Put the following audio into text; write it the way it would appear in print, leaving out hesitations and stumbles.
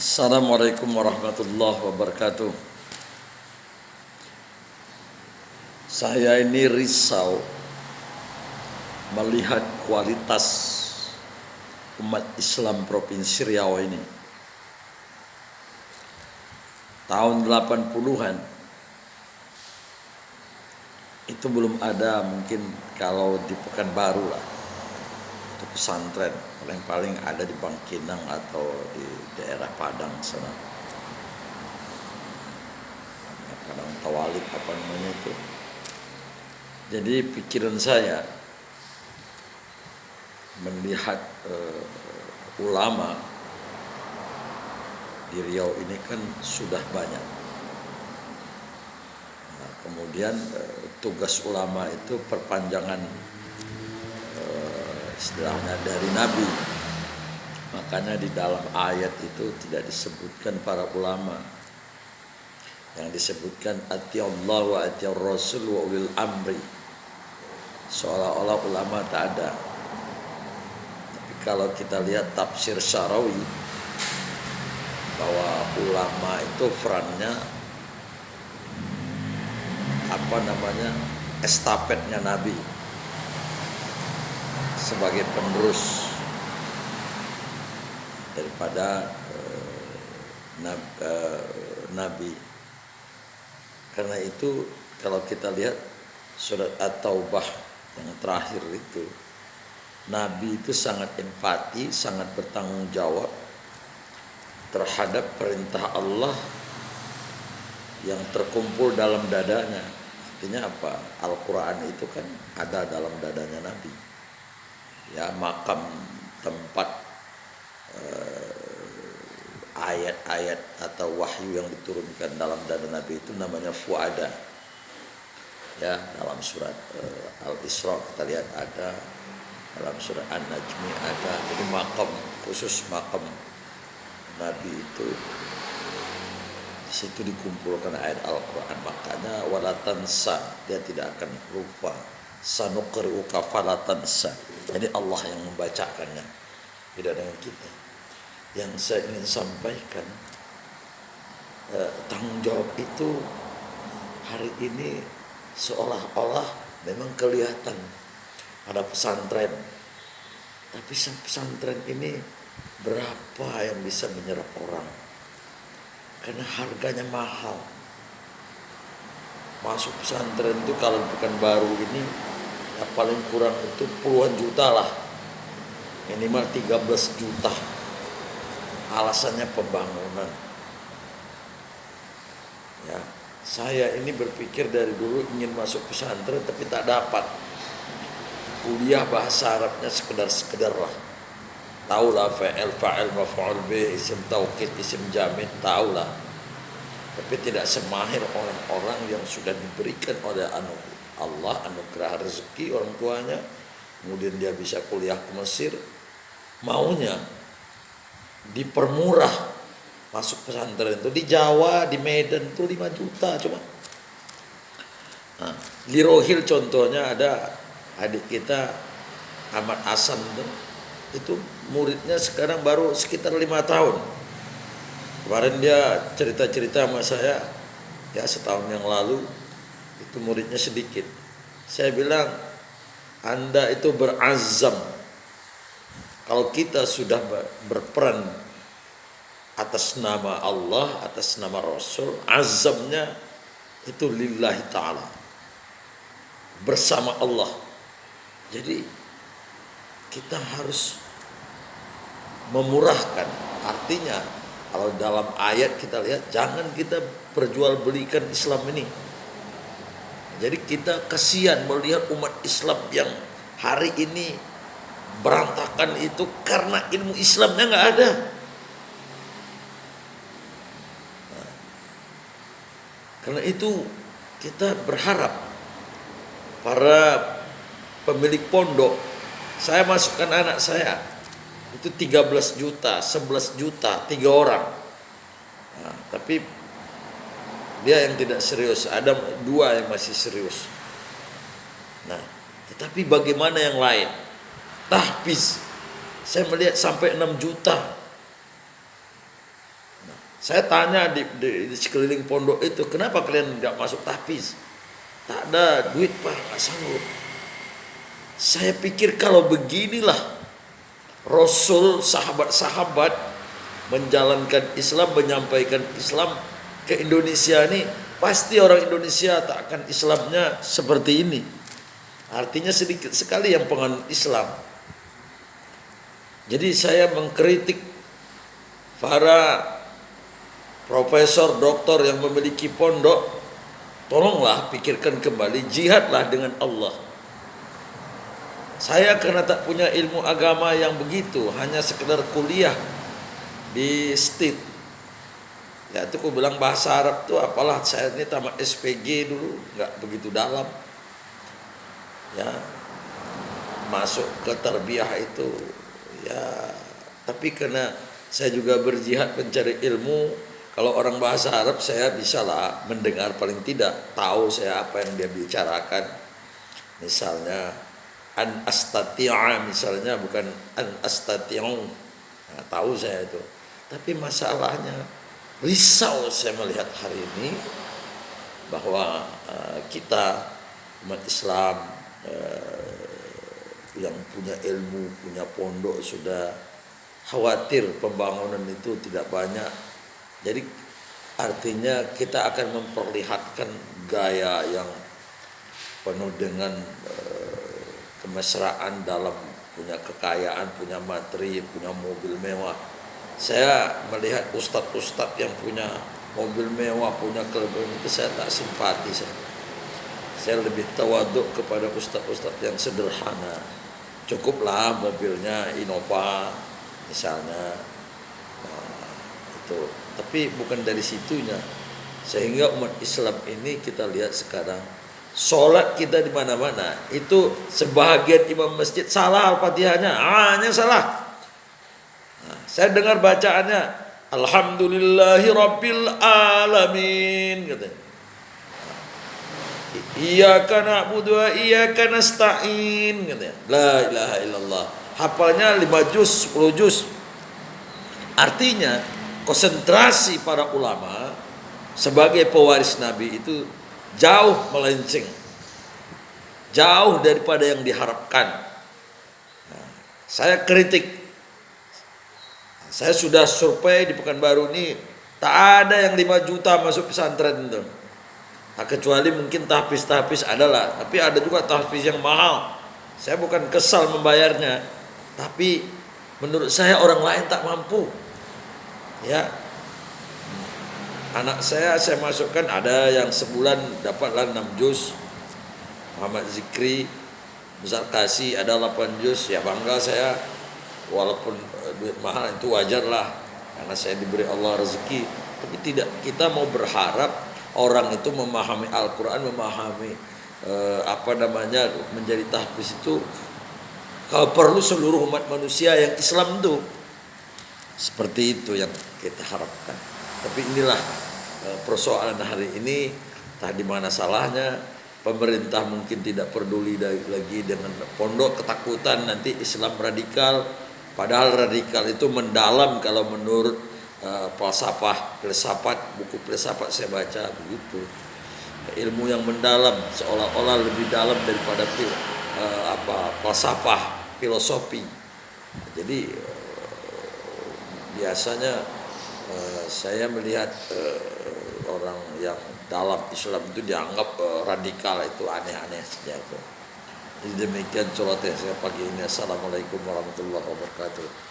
Assalamualaikum warahmatullahi wabarakatuh. Saya ini risau melihat kualitas umat Islam Provinsi Riau ini. Tahun 80-an itu belum ada, mungkin kalau di Pekanbaru lah, itu pesantren paling ada di Bangkinang atau di daerah Padang sana, Padang Tawalib apa namanya itu. Jadi pikiran saya melihat ulama di Riau ini kan sudah banyak. Nah, kemudian tugas ulama itu perpanjangan istilahnya dari Nabi. Makanya di dalam ayat itu tidak disebutkan para ulama. Yang disebutkan atiullah wa atiur rasul wa ulil amri. Seolah-olah ulama tak ada. Tapi kalau kita lihat tafsir Syarawi, bahwa ulama itu perannya estafetnya Nabi sebagai penerus daripada Nabi. Karena itu kalau kita lihat surat At-Taubah yang terakhir itu, Nabi itu sangat empati, sangat bertanggung jawab terhadap perintah Allah yang terkumpul dalam dadanya. Artinya apa? Al-Quran itu kan ada dalam dadanya Nabi. Ya, makam tempat ayat-ayat atau wahyu yang diturunkan dalam dada Nabi itu namanya fuada. Ya, dalam surat Al-Isra kita lihat ada, dalam surat An-Najmi ada. Jadi makam khusus makam Nabi itu di situ dikumpulkan ayat Al-Quran. Makanya walatansa, dia tidak akan lupa. Sanuqri'uka falatansa. Jadi Allah yang membacakannya, tidak dengan kita. Yang saya ingin sampaikan, tanggung jawab itu hari ini seolah-olah memang kelihatan ada pesantren, tapi pesantren ini berapa yang bisa menyerap orang? Karena harganya mahal. Masuk pesantren itu kalau bukan baru ini, ya paling kurang itu puluhan juta lah, minimal 13 juta. Alasannya pembangunan. Ya, saya ini berpikir dari dulu ingin masuk pesantren tapi tak dapat. Kuliah bahasa Arabnya sekedar lah. Taulah fa'il maf'ul bih, isim taukid, isim jamid, taulah. Tapi tidak semahir orang-orang yang sudah diberikan oleh Allah anugerah rezeki orang tuanya, kemudian dia bisa kuliah ke Mesir, maunya dipermurah masuk pesantren itu. Di Jawa, di Medan itu 5 juta cuma. Nah, di Rohil contohnya ada adik kita Ahmad Hasan itu muridnya sekarang baru sekitar 5 tahun. Kemarin dia cerita-cerita sama saya, ya setahun yang lalu itu muridnya sedikit. Saya bilang, Anda itu berazam. Kalau kita sudah berperan atas nama Allah, atas nama Rasul, azamnya itu lillahi ta'ala, bersama Allah. Jadi kita harus memurahkan. Artinya kalau dalam ayat kita lihat, jangan kita perjualbelikan Islam ini. Jadi kita kasihan melihat umat Islam yang hari ini berantakan itu karena ilmu Islamnya nggak ada. Nah, karena itu kita berharap para pemilik pondok, saya masukkan anak saya itu 13 juta, 11 juta, 3 orang. Nah, tapi dia yang tidak serius, ada 2 yang masih serius. Nah, tetapi bagaimana yang lain? Tahfiz, saya melihat sampai 6 juta. Saya tanya di sekeliling pondok itu, kenapa kalian nggak masuk tahfiz? Tak ada duit Pak, nggak sanggup. Saya pikir kalau beginilah Rasul, sahabat-sahabat menjalankan Islam, menyampaikan Islam ke Indonesia ini, pasti orang Indonesia tak akan Islamnya seperti ini. Artinya sedikit sekali yang penganut Islam. Jadi saya mengkritik para profesor, doktor yang memiliki pondok, tolonglah pikirkan kembali, jihadlah dengan Allah. Saya karena tak punya ilmu agama yang begitu, hanya sekedar kuliah di STIT. Ya itu aku bilang bahasa Arab tuh apalah, saya ini tamat SPG dulu, nggak begitu dalam. Ya, masuk ke tarbiyah itu, ya. Tapi karena saya juga berjihad mencari ilmu, kalau orang bahasa Arab saya bisalah mendengar, paling tidak tahu saya apa yang dia bicarakan. Misalnya an astati'a, misalnya bukan an astati'u. Nah, tahu saya itu. Tapi masalahnya risau saya melihat hari ini bahwa kita umat Islam yang punya ilmu, punya pondok sudah khawatir pembangunan itu tidak banyak. Jadi artinya kita akan memperlihatkan gaya yang penuh dengan kemesraan dalam punya kekayaan, punya materi, punya mobil mewah. Saya melihat ustadz-ustadz yang punya mobil mewah, punya kelebihan itu saya tak simpati. Saya lebih tawaduk kepada ustadz-ustadz yang sederhana. Cukuplah mobilnya Innova misalnya. Nah, itu. Tapi bukan dari situnya. Sehingga umat Islam ini kita lihat sekarang, sholat kita di mana-mana itu sebahagian imam masjid salah Al-Fatihahnya, hanya salah. Nah, saya dengar bacaannya Alhamdulillahi Rabbil Alamin katanya. Iyyaka na'budu wa iyyaka nasta'in katanya. La ilaha illallah. Hafalnya 5 juz, 10 juz. Artinya konsentrasi para ulama sebagai pewaris Nabi itu jauh melenceng, jauh daripada yang diharapkan. Nah, saya kritik. Saya sudah survei di Pekanbaru ini, tak ada yang 5 juta masuk pesantren itu. Nah, kecuali mungkin tahfiz adalah, tapi ada juga tahfiz yang mahal. Saya bukan kesal membayarnya, tapi menurut saya orang lain tak mampu. Ya, anak saya masukkan, ada yang sebulan dapatlah 6 juz. Muhammad Zikri, Besar Kasih ada 8 juz. Ya bangga saya, walaupun duit mahal itu wajar lah, karena saya diberi Allah rezeki. Tapi tidak, kita mau berharap orang itu memahami Al-Quran, memahami menjadi tahfiz itu, kalau perlu seluruh umat manusia yang Islam itu. Seperti itu yang kita harapkan. Tapi inilah persoalan hari ini. Tak di mana salahnya pemerintah mungkin tidak peduli lagi dengan pondok, ketakutan nanti Islam radikal. Padahal radikal itu mendalam kalau menurut filsafat, buku filsafat saya baca begitu. Ilmu yang mendalam, seolah-olah lebih dalam daripada falsafah, filosofi. Jadi biasanya saya melihat orang yang dalam Islam itu dianggap radikal, itu aneh-aneh saja itu. Jadi demikian curhatan saya pagi ini. Assalamualaikum warahmatullahi wabarakatuh.